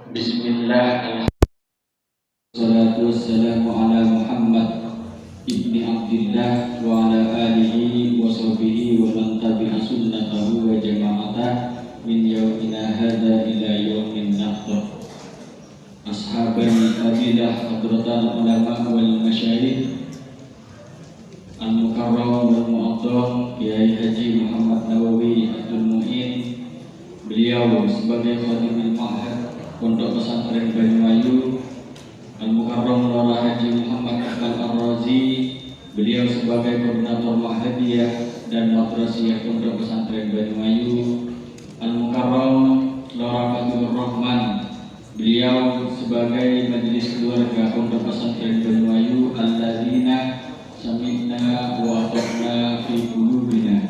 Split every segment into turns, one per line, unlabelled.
Bismillah, salatu wassalamu ala Muhammad ibni Abdillah wa ala alihi wa sahbihi wa man tabi'a sunnatahu wa jama'atah min yawmina hadha ila yawmin nahtar. Ashaban fadilah hadratan ulama wal masyayikh al-mukarram wal mu'azzam Kiai Haji Muhammad Nawawi Abdul Mu'in, beliau sebagai khatibul ma'had Pondok Pesantren Banyuayu, Al-Mukarram Lora Haji Muhammad Iqbal Ar-Razi, beliau sebagai koordinator Muhammadiyah dan Madrasiyah Pondok Pesantren Banyuayu, Al-Mukarram Lora Fatul Rahman, beliau sebagai majelis keluarga Pondok Pesantren Banyuayu, Alladzina Sami'na wa ata'na fi qulubina.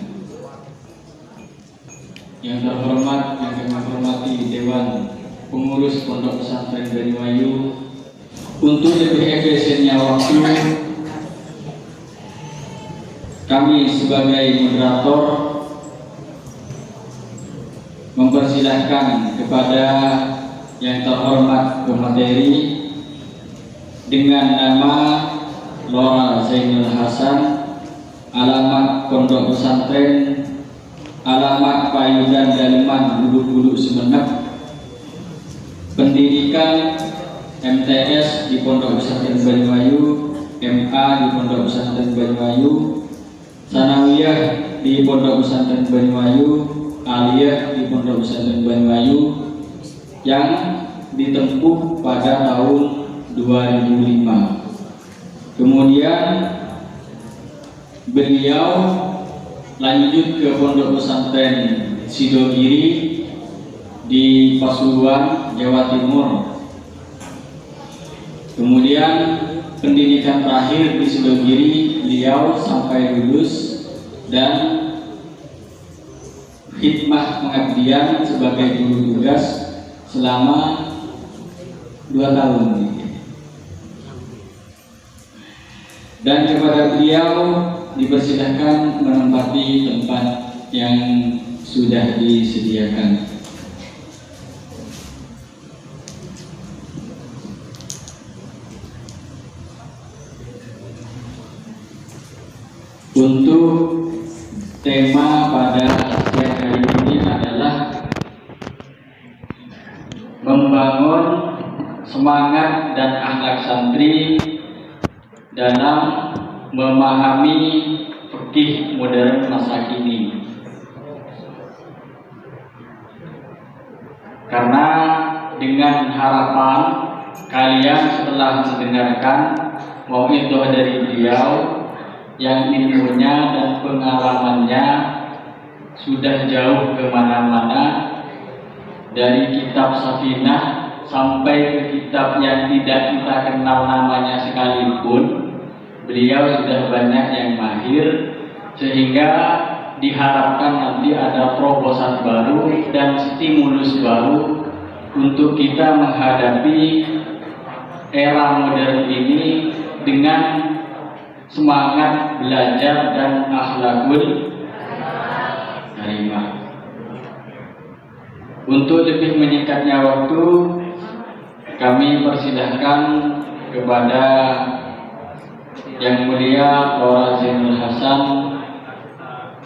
Yang terhormat, yang kami hormati Dewan Pengurus Pondok Pesantren Banyuayu, untuk lebih efisiennya waktu, kami sebagai moderator mempersilahkan kepada yang terhormat pemateri dengan nama Lora Zainul Hasan, alamat Pondok Pesantren, alamat Payudan Daliman Bulu-Bulu Sumeneb, pendidikan MTS di Pondok Pesantren Banyuayu, MA di Pondok Pesantren Banyuayu, Sanawiyah di Pondok Pesantren Banyuayu, Aliyah di Pondok Pesantren Banyuayu yang ditempuh pada tahun 2005. Kemudian beliau lanjut ke Pondok Pesantren Sidogiri di Pasuruan, Jawa Timur. Kemudian pendidikan terakhir di Sidogiri beliau sampai lulus dan khidmah pengabdian sebagai guru tugas selama 2 tahun. Dan kepada beliau dipersilahkan menempati tempat yang sudah disediakan. Untuk tema pada siang hari ini adalah membangun semangat dan akhlak santri dalam memahami fikih modern masa kini. Karena dengan harapan kalian setelah mendengarkan mau'idhah dari beliau yang ilmunya dan pengalamannya sudah jauh kemana-mana, dari kitab Safinah sampai ke kitab yang tidak kita kenal namanya sekalipun, beliau sudah banyak yang mahir, sehingga diharapkan nanti ada terobosan baru dan stimulus baru untuk kita menghadapi era modern ini dengan semangat belajar dan akhlakul karimah. Untuk lebih menyingkatnya waktu, kami persilahkan kepada Yang Mulia Lora Zainul Hasan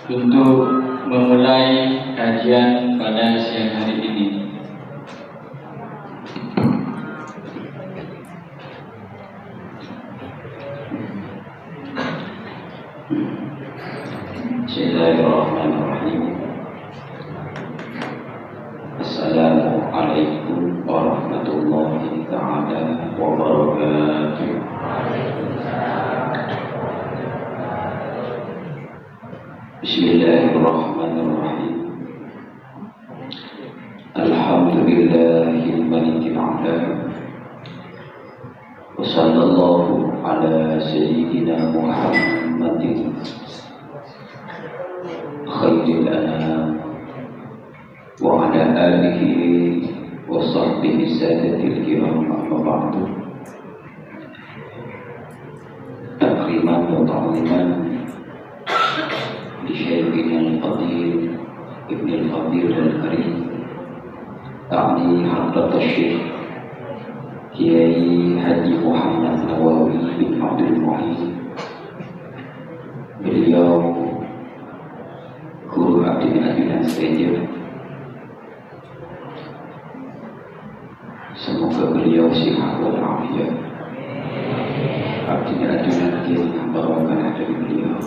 untuk memulai kajian pada siang hari ini. Bismillahirrahmanirrahim. Assalamualaikum warahmatullahi ta'ala wabarakatuh. Bismillahirrahmanirrahim. Alhamdulillahil malikil a'la. Wa sallallahu ala sayyidina Muhammadin khairil anam wa ala alihi wa sahbihi sadatil kiram, amma ba'du. Takriman wa ta'liman li syekhina al-qadir Ibn al-Qadir al-Karim, ta'ni hadrat al-Syekh
Kiai Haji Muhammad Nawawi bin Abdul Muhyiddin. Beliau guru abdi dan stranger. Semoga beliau sehat walafiat. Abdi dan kiai membawakan dari beliau.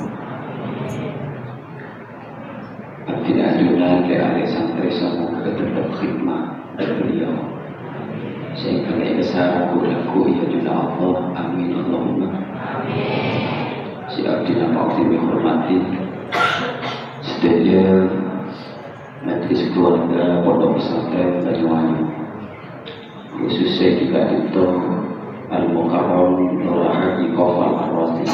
Abdi dan ahli santri semoga tetap khidmat dari beliau. Sehingga besar aku ya juga Allah, amin Allahumma. Si abdi dan abdi dihormati. Sedaja majelis keluarga pondok pesantren Banyuwangi, khususnya juga itu Al-Mukarram Nur Haji Kofal Ar-Razi.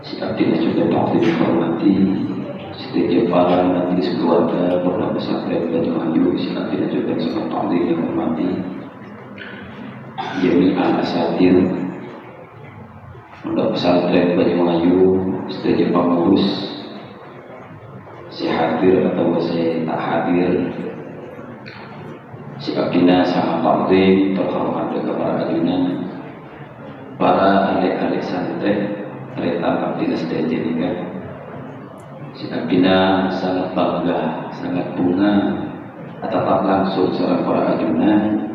Si abdi dan juga abdi dihormati. Sedaja para majelis keluarga pondok pesantren Banyuwangi, si abdi dan juga abdi dihormati. Jami'an asatir pondok pesantren Banyuwangi, sedaja pengurus, si hadir atau si tak hadir, si abdina sama pakde terhormat kepada ajunan, para ahli-ahli santri, kereta abdina sedaja juga. Si abdina sangat bangga, sangat bunga tetap langsung seorang para ajunan.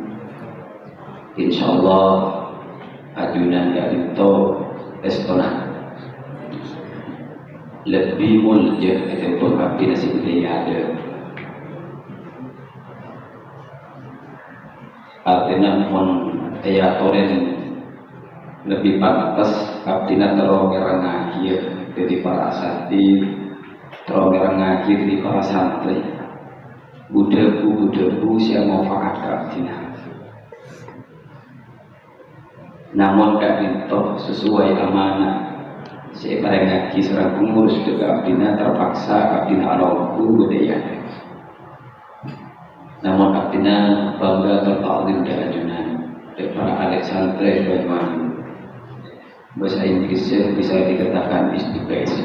Insyaallah ajunan yang itu estonah lebih mulia ataupun abdi nasib dia ada. Artinya pun ayatoren lebih pantas abdi na terong ngaji dari para asati, terong ngaji dari para santri. Budak-budak siang manfaat abdi na. Namun itu sesuai amanah. Si pada ngaji serang pengurus juga abdina terpaksa abdina alauku budaya. Namun abdina bangga tertalim dan ajunan para anak santri Banyuwangi. Bahasa Inggrisnya bisa dikatakan is the best.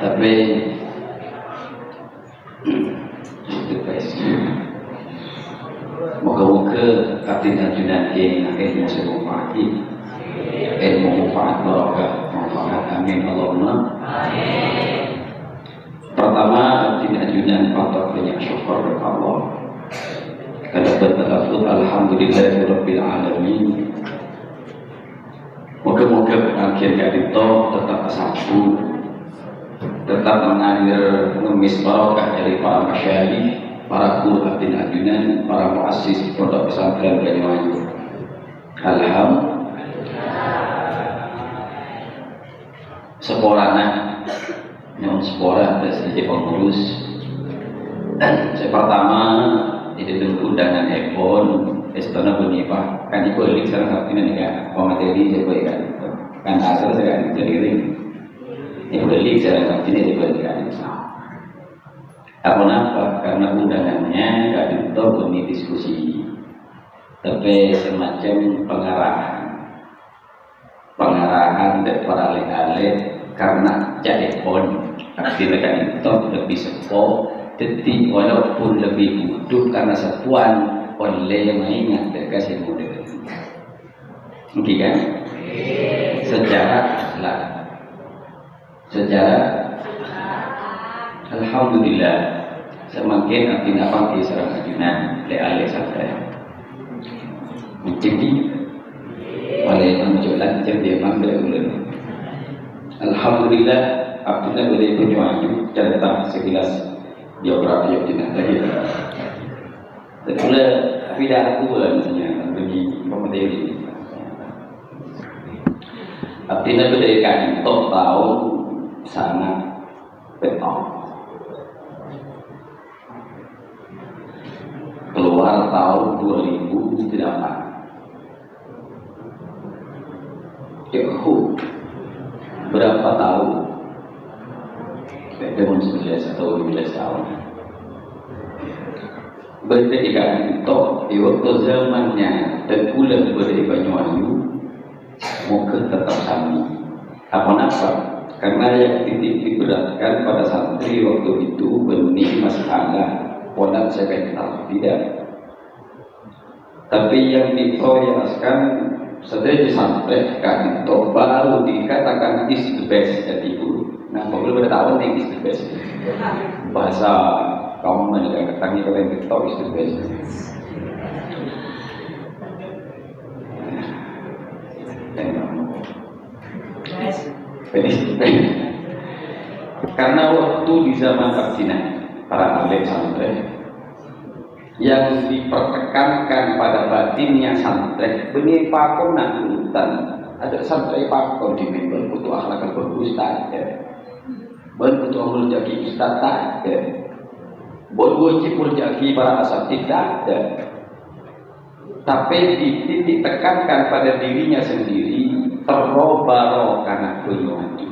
Tapi is the best. Moga-moga abdi ajunan ilmu semanfaati, ilmu manfaat barokah, manfaat amin Allahumma. Pertama abdi ajunan patut banyak syukur kepada Allah. Kalau bertalafut alhamdulillahirabbil alamin. Moga-moga akhirnya itu tetap satu, tetap mengalir ngemis barokah dari para masyayikh, para guru abdi ajunan, para muassis pondok pesantren Banyuwangi. Seporana yang sepora dan sedikit pengurus. Saya pertama itu undangan iPhone Estona Bunyipa kan itu link sekarang ini kan pemateri saya kan asal saya kan jadi itu link sekarang ini kan. Apa? Karena undangannya gak ditutup ini diskusi, tapi semacam pengarahan dari para ahli karena jadi pon, artinya kan itu lebih sepo, jadi walaupun lebih butuh karena sepuan oleh yang ingat terkasih muda, mungkin kan? Sejarah alhamdulillah semakin abdi apa kisaran ajunan leale sampai menjadi oleh menjualan jadi mampu ulun. Alhamdulillah abdi boleh Banyuwangi cerita sekilas biografi abdi lagi. Tapi tidak aku misalnya bagi pemateri. Abdi boleh kan tahun sangat petang. Keluar tahun 2008. Berapa tahun? Tahun 19 atau 15 tahun. Ketika itu di waktu zamannya tengkulan dari Banyuwangi mungkin tetap sami. Apa? Karena yang titik diberatkan pada santri waktu itu benih masalah pola sebentar tidak. Tapi yang diprioritaskan setelah disampaikan itu baru dikatakan is the best jadi guru. Nah, kalau boleh tahu nih is the best bahasa kaum mendengarkan kalau yang kita is the best. Karena waktu di zaman Madinah para alim santri yang dipertekankan pada batinnya santri benih pakon hutan ada santri pakon di mimbar butuh akhlak berustad butuh amal jadi ustad ada wajib jadi para asatidz ada, tapi ditekankan pada dirinya sendiri terobaro karena penyuatu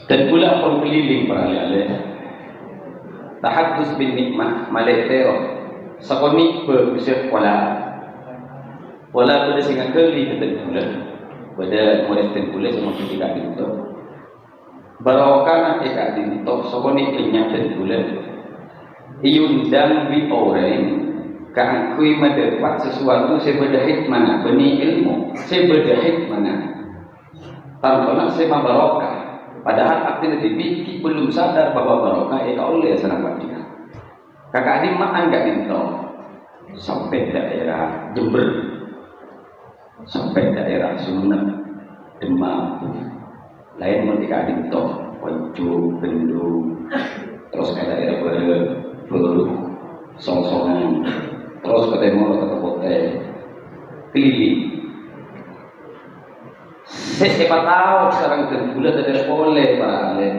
dan pula pengkeliling para alim tahadus bin nikmah maletero sakoni bersih pola pada singa keli betul pada molestin pula sama ketika itu barokan eka dinto sakoni penyakit pula iundang bi orang kangkui mendapat sesuatu seberdahit mana benih ilmu seberdahit mana tanpa saya barokah. Padahal artinya dibiki belum sadar bahwa barokah itu oleh senang dia. Kakak adik makan gak dinto sampai daerah Jember, sampai daerah Sumenep, Demak, lain mereka dinto, Ponco, Bendung, terus ke daerah Beruh, Songsongan, terus ke timur ke Hotel, keliling. Siapa tahu sekarang terbulat ada oleh para alim.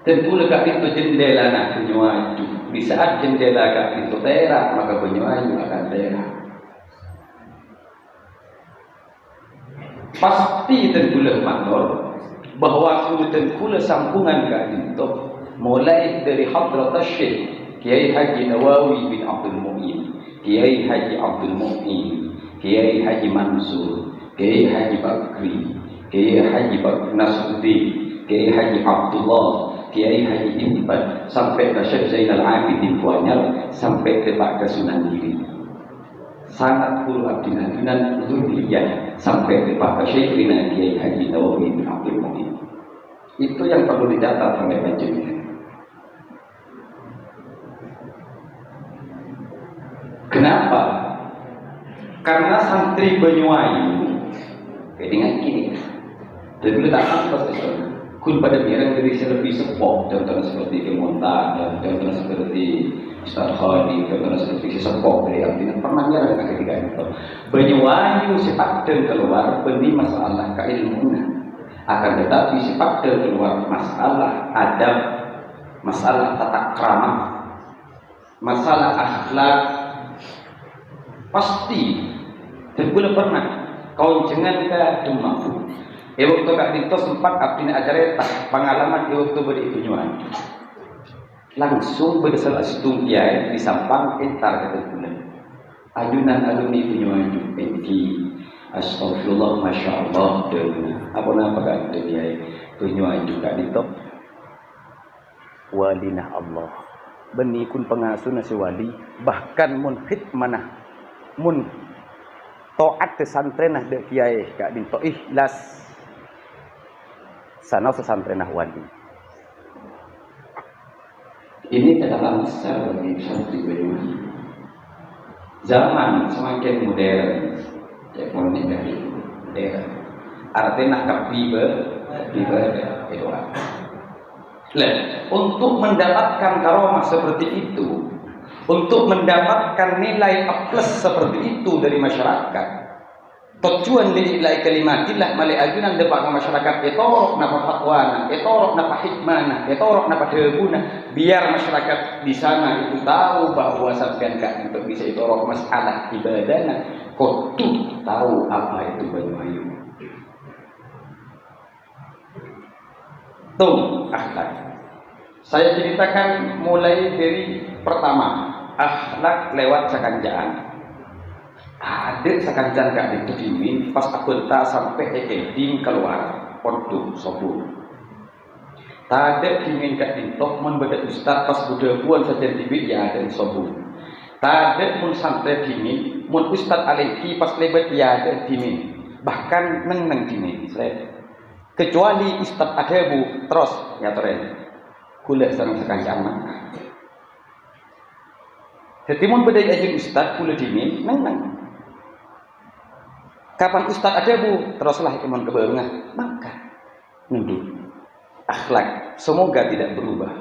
Terbulat kat itu jendela nak penyuaju. Di saat jendela kat itu terak maka penyuaju akan terak. Pasti terbulat matur bahwa sudah terbulat sambungan kat itu mulai dari Hadrat Syekh Kiai Haji Nawawi bin Abdul Mu'in, Kiai Haji Abdul Mu'in, Kiai Haji Mansur, Kiai Haji Bakri, Kiai Haji Nasruddin, Kiai Haji Abdullah, Kiai Haji Imban, sampai ke Syekh Zainal Abidin Kuanyar, sampai ke Pak Sunan Giri. Sangat puluh abdinan zuriyah sampai ke Pak Syekh Kiai Haji Nawawi bin Abdul Mu'in. Itu yang perlu dicatat oleh panjenengan. Kenapa? Karena santri Banyuwangi dengan gini, jadi boleh tak apa sesuatu. Kun pada biarang diri lebih sepok, contohnya seperti Kemonta, contohnya seperti Ustaz Khadi, contohnya seperti si sepok dari artinya pernah nyara dengan ketika itu. Banyuwangi sifat dan keluar benih masalah keilmuan, akan tetapi sifat dan keluar masalah adab, masalah tata krama, masalah akhlak pasti dan boleh pernah. Kau jangan ke Demak. Waktu kak Dito sempat abdina acara pengalaman waktu beribunyuan. Langsung berdasar astung kiai di sampang entar kata bulan. Adunan alumni bunyuan enti. Astagfirullah, masya Allah. Apa nama kak Dito kiai bunyuan juga Dito. Walinah Allah. Benikun pengasuh nasi wali bahkan mun khidmanah mun toat pesantrenah de kiai kak dinto ikhlas sana pesantrenah wali. Ini adalah besar bagi santri Banyuwangi. Zaman semakin modern, ya mulai dari modern. Artinya kapribe itu. Untuk mendapatkan karomah seperti itu, untuk mendapatkan nilai A+ seperti itu dari masyarakat, tujuan nilai kalimatillah malai ajunan depan masyarakat etorok napa fatwana, etorok napa hikmana, etorok napa deguna, biar masyarakat di sana itu tahu bahwa sampean kak untuk bisa etorok masalah ibadahna, kudu tahu apa itu Banyuwangi. Tuh akhlak. Saya ceritakan mulai dari pertama. Akhlak lewat sakanjaan. Ada sakanjaan gak diterima pas aku tak sampai ekeding keluar pondok sobur.
Tade dimin kat dintok mun beda ustaz pas budak puan saja dibik ya ada sobu. Tade mun santai dimin mun ustaz aleki pas lebet ya ada dimin. Bahkan neng dimin. Kecuali ustaz adebu terus ya tren. Kula sareng sekancaman. Jadi mun beda ajin ustaz kula dimin neng. Kapan ustaz adebu teruslah iman keberengah maka nunduk. Akhlak semoga tidak berubah.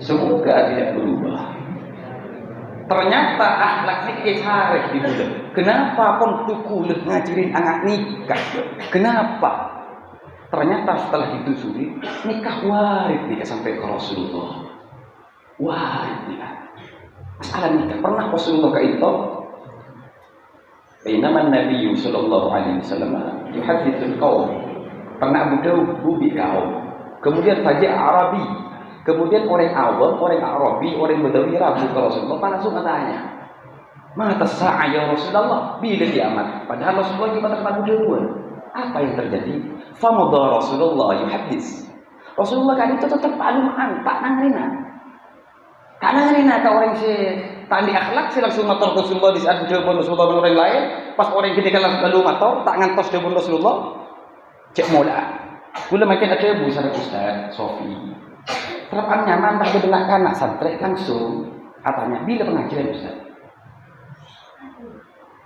Semoga tidak berubah. Ternyata akhlak ini cari di bulan. Kenapa kon tuku ngajarin anak nikah? Kenapa? Ternyata setelah ditusuri nikah warid nikah sampai ke Rasulullah. Warid nikah. Masalah nikah pernah Rasulullah ke itu? Bainama Nabi sallallahu alaihi wasallam yuhadditsul qaum. Pernah Abu Daud bubi kaum. Kemudian faji Arabi. Kemudian orang awam, orang Arabi, orang Badawi ragu ke Rasulullah langsung bertanya. Mata sa'a ya Rasulullah bila kiamat. Padahal Rasulullah juga terkena duluan. Apa yang terjadi? Famadha Rasulullah yuhaddits. Rasulullah kan itu tetap aluman, tak nangrina. Tak nangrina ke orang si tadi akhlak sih langsung motor Rasulullah di saat depan Rasulullah dengan orang lain. Pas orang ketika langsung lalu motor tak ngantos depan Rasulullah. Cek mula. Kula makin ada bu sana Ustaz Sofi. Terapan nyaman tak bedelak anak santri langsung. Katanya bila pengajian Ustaz.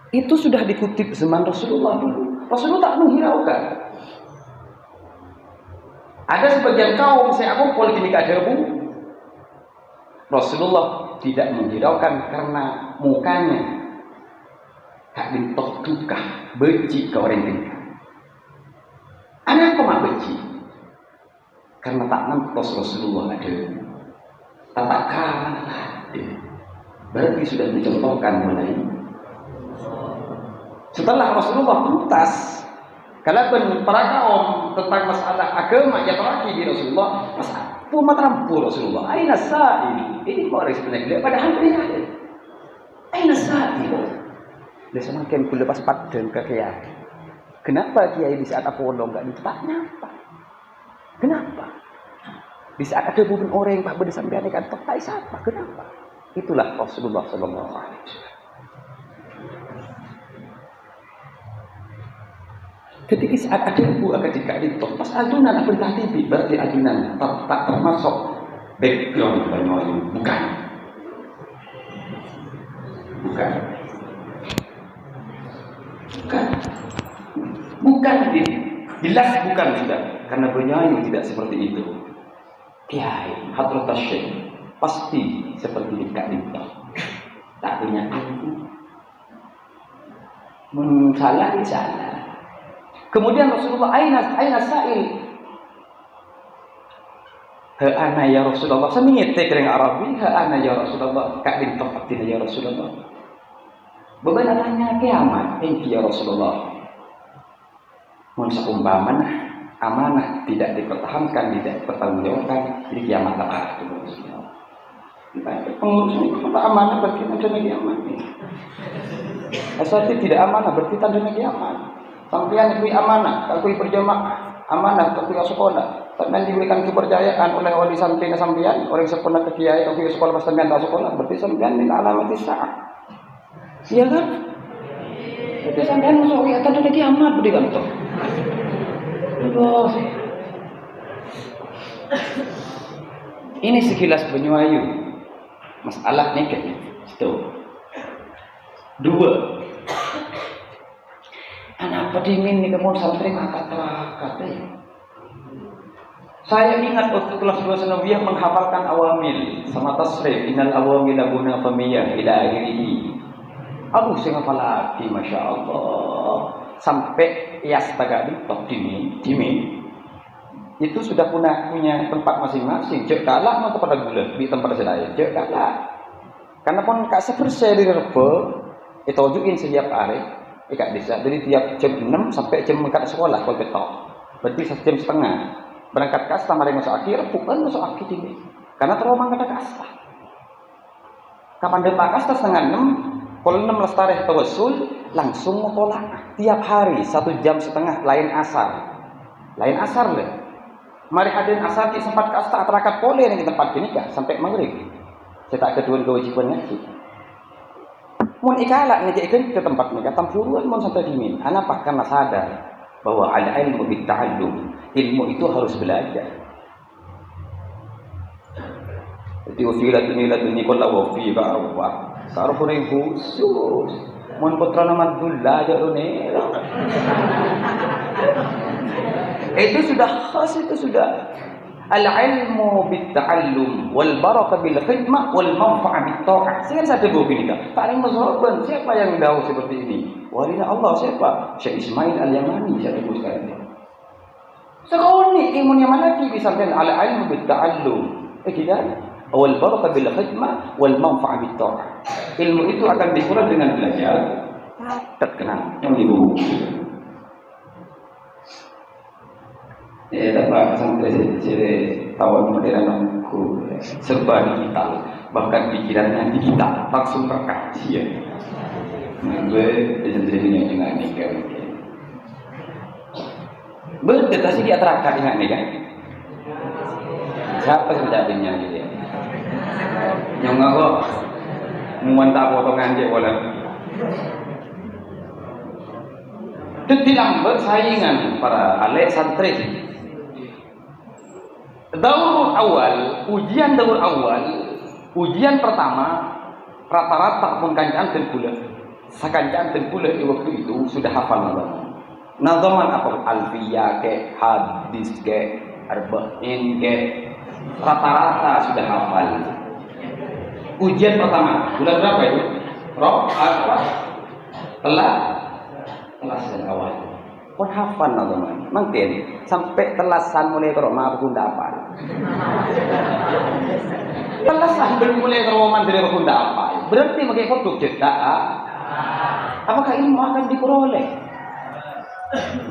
Itu sudah dikutip zaman Rasulullah dulu. Rasulullah tak menghiraukan. Ada sebagian kaum saya kumpul di nikah debu. Rasulullah tidak menghiraukan karena mukanya tak dintok duka benci ke orang tinggal. Anak kok benci? Karena tak ngantos Rasulullah ada. Tak kalah ada. Berarti sudah dicontohkan mulai. Setelah Rasulullah tuntas, kalaupun para kaum tentang masalah agama yang terakhir di Rasulullah, masalah umat rampu Rasulullah. Aina sa'il? Ini kok orang sebenarnya padahal dia ada. Aina sa'il? Dia semakin pula pas padan ke kiai. Kenapa kiai di saat Apollo enggak ditanya apa? Kenapa? Di saat ada bukan orang yang pak berdesambian kan tak siapa? Kenapa? Itulah Rasulullah sallallahu alaihi wasallam. Ketika saat ada ibu ketika ditok pas adunan perintah TV berarti adunan tak termasuk background Banyuwangi bukan jelas bukan sudah karena Banyuwangi tidak seperti itu. Kiai Hadratus Syekh pasti seperti dekat ditok tak punya ibu salah. Kemudian Rasulullah aina sa'il. Ha ana ya Rasulullah. Semingit kering Arabi, ha ana ya Rasulullah. Kak din tempat ya Rasulullah. Beban tanya kiamat, ya Rasulullah. Mun seumpama amanah tidak dipertahankan, tidak dipertanggungjawabkan, jadi kiamat tak ada Rasulullah. Pengurus ini amanah berarti tanda kiamat. Asal tidak amanah berarti tanda kiamat. Sampian kui amanah, kui berjamaah, amanah kui sekolah. Sampian diberikan kepercayaan oleh wali sampian sampian, orang sekolah ke kiai, kui sekolah pas sampian tak sekolah, berarti sampian min alamat sa'ah. Iya kan? Itu sampian masuk ya tanda kiamat berarti kan toh. Ini sekilas Banyuwangi. Masalah nikah itu. Dua. Anak pedimin nih kamu santri angkat kata. Saya ingat waktu kelas 2 sanawiyah menghafalkan awamil sama tasrif innal awamil abuna famiyah ila akhirih. Aku sing hafal lagi Masya Allah sampai yastaga dimi itu sudah punya tempat masing-masing. Cek kalah mau kepada gula di tempat saya. Cek kalah. Karena pun kak seperse di Rebo itu ujuin setiap hari. Ikat bisa, jadi tiap jam 6 sampai jam ke sekolah kalau ketok. Berarti 1 jam setengah. Berangkat kasta mari masuk akhir, bukan masuk akhir ini. Karena terlalu kata kasta. Kapan depan kasta setengah 6, kalau 6 lestareh tawassul, langsung mutolak. Tiap hari 1 jam setengah lain asar. Lain asar lah. Mari hadirin asar ki sempat ka tak terakat boleh ning tempat kini kah sampai maghrib. Saya tak kedua kewajiban ngaji. Mun ikala ngejikeun ke tempat mereka tampuruan mun sampai dimin. Kenapa? Karena sadar bahwa al-ilmu bitta'allum. Ilmu itu harus belajar. Jadi usilatun ila dunia kullu wa fi ba'wa. Karo pun khusus. Mun putra nama Abdullah jarune. Itu sudah khas, itu sudah al-ilmu bitta'allum wal barakah bil khidmah wal manfa'ah bit ta'ah. Saya satu buku ini kan. Paling mazhaban siapa yang tahu seperti ini? Walinya Allah siapa? Syekh Ismail Al-Yamani saya sebut sekarang ini. Sekarang ini ilmu yang mana lagi disampaikan al-ilmu bitta'allum. Tidak. Wal barakah bil khidmah wal manfa'ah bit ta'ah. Ilmu itu akan dikurang dengan belajar. Terkenal yang ibu. Dapat sampai jadi tahun modern aku serba digital, bahkan pikirannya digital langsung terkaji ya. Gue jadi dengan ini kan. Berdetasi di atrakar ingat nih kan? Siapa sebetulnya gitu ya? Yang ngaku muantah potongan dia boleh. Tidak bersaingan para alek santri. Daur awal, ujian daur awal, ujian pertama rata-rata pun kancaan terpula. Sakancaan terpula di waktu itu sudah hafal nazam. Nazaman apa? Alfiyah ke, hadis ke, arba'in ke, rata-rata sudah hafal. Ujian pertama, bulan berapa itu? Apa? Telas dari awal. Pun hafal nazaman. Mungkin sampai telasan mulai ke rumah pun dapat. Telasan belum mulai ke rumah dari pun dapat. Berarti pakai foto cetak. Apakah ilmu akan diperoleh?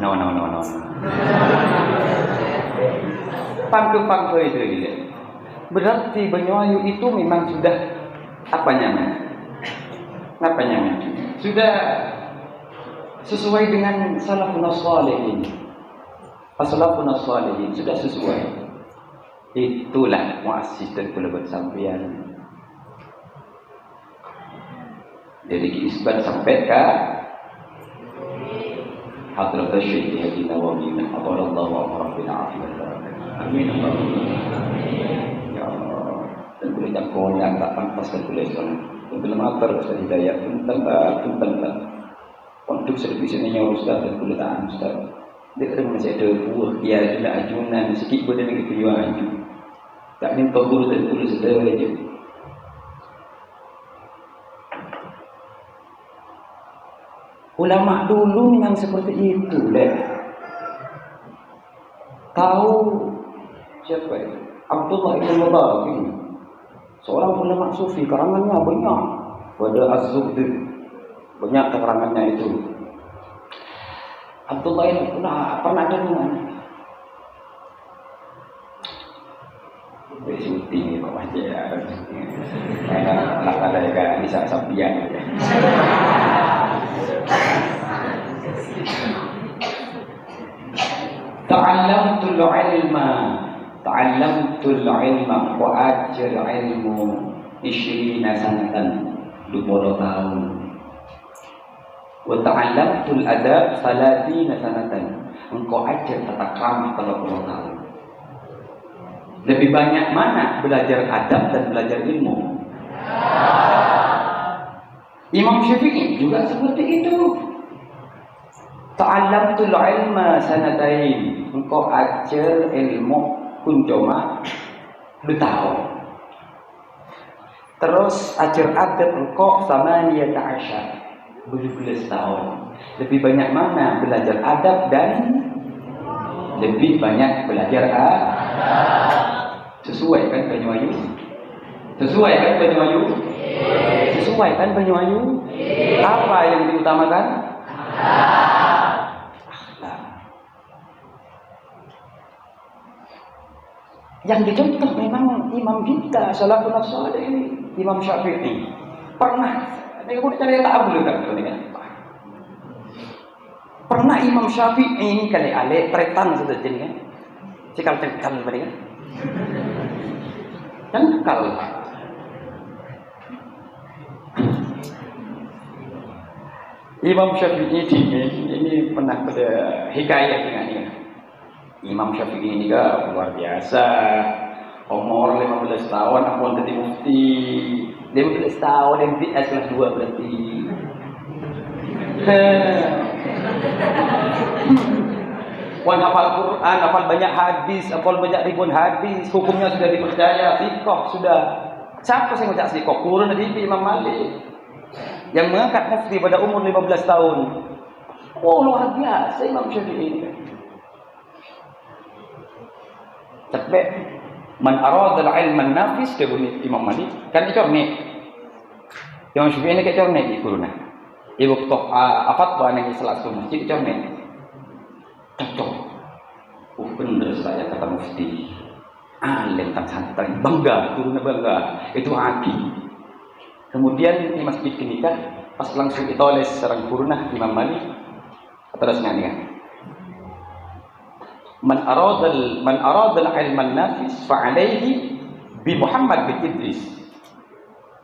No. Pangku itu dia. Berarti Banyuayu itu memang sudah apa namanya? Sudah sesuai dengan salafun shalihin. Salafun shalihin sudah sesuai. Itulah muassis dan kulabat sampean. Jadi isbat sampai ke Hadrat Syekh Haji Nawawi Alhamdulillah wa rabbil alamin. Amin. Ya Allah. Dan boleh tak kolang tak pantas dan boleh soal. Belum atar Ustaz Hidayat tentang untuk servis ini Ustaz dan boleh tak Ustaz. Dia masih ada buah dia tidak ajunan sikit pun dia nak aju. Tak ni peguru dan boleh sedar aja. Ulama dulu memang seperti itu deh. Tahu siapa itu? Abdullah ibn Mubarak ini. Seorang ulama sufi, karangannya banyak. Pada Az-Zuhd banyak keterangannya itu. Abdullah ini pernah dengar. Syuting Pak Haji ya. Nak ada yang bisa sampian. Ta'allamtul ilma wa ajr ilmu 20 sanatan 20 tahun. Wa ta'allamtul adab 30 sanatan. Engkau ajar tata krama 30 tahun. Lebih banyak mana belajar adab dan belajar ilmu? Imam Syafi'i juga seperti itu. Ta'allamtul ilma sanatain. Engkau ajar ilmu pun cuma 2 tahun. Terus ajar adab engkau 18 tahun. Lebih banyak mana belajar adab dan lebih banyak belajar adab? Sesuai kan Banyuayu? Sesuai kan Banyuayu? Apa yang diutamakan? Yang dicontoh memang imam kita, salafun salih, Imam Syafi'i. Pernah, ini aku cari tak boleh kan? Pernah Imam Syafi'i ini kali ale tretan sudah jadi kan? Cikal-cikal mereka. Cengkal. Imam Syafi'i ini pernah pada hikayat dengan ini. Imam Syafi'i ini kan luar biasa. Umur 15 tahun aku jadi mufti. 15 tahun MTS kelas 2 berarti. Wan hafal Quran, hafal banyak hadis, hafal banyak ribuan hadis, hukumnya sudah dipercaya, fiqh sudah. Siapa sih yang baca fiqh? Qur'an dari Imam Malik. Yang mengangkat mufti pada umur 15 tahun. Oh, luar biasa Imam Syafi'i ini. Tapi man arada al-ilm an-nafis dia bunyi Imam Malik. Kan itu ni. Imam Syafi'i ini kayak ni Qur'an. Ibu tok fatwa nang Islam tu masjid itu ni. Cocok. Benar saya kata mufti. Alim tak santai, bangga, turunnya bangga. Itu hati. Kemudian di masjid kenika pas langsung ditulis serang purna Imam Malik terus nyanyi kan. Man arada al-ilm an-nafis fa alayhi bi Muhammad bin Idris.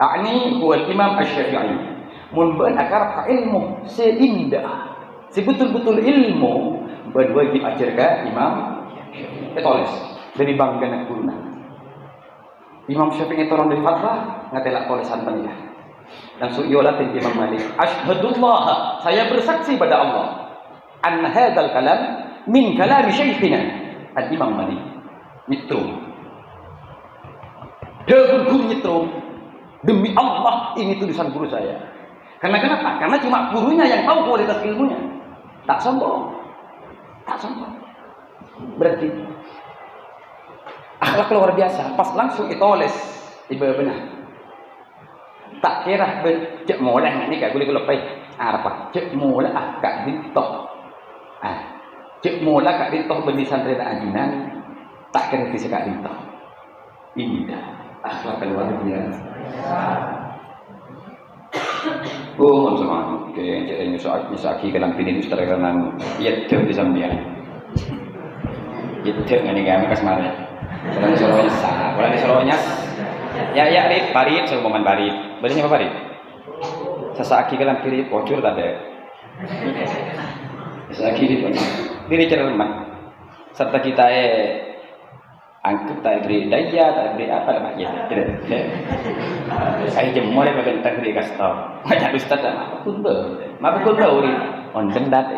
A'ni huwa al-Imam Asy-Syafi'i. Mun ban akar ilmu seindah, sebetul-betul ilmu berwajib ajar ke Imam ditulis dari bangga nak purna. Imam Syafi'i turun dari fatwa ngatelak tulisan panjang. Langsung iolatin Imam Malik. Asyhadullah, saya bersaksi pada Allah. An hadzal kalam min kalam syekhina Al-Imam Malik. Mitrum. Dia guru mitrum. Demi Allah ini tulisan guru saya. Karena kenapa? Karena cuma gurunya yang tahu kualitas ilmunya. Tak sombong. Tak sombong. Berarti akhlak luar biasa. Pas langsung ditulis ibadah benar. Tak kira cek molah ni kat kulit lepai. Apa? Cek molah kat dintoh. Cek molah kat dintoh benih santri ajinan. Tak kira kisah kat dintoh. Ini dah akhlak luar biasa. Oh, sama. Okay, cek nyusaki kalang pinin ustaz kanan. Ya tu di sambian. Itu ngani kami kasmare. Kalau Solonya sah, kalau Solonya ya rit barit serumpaman barit. Baritnya apa barit? Sesaki kalam kiri bocor tadi. Sesaki kiri bocor. Diri cermat. Serta kita angkut tak beri daya, tak beri apa dah ya. Tidak. Saya jemur dia bagian tak beri kasih tahu. Macam ustaz dah. Apa pun ber. Uri. On dendat.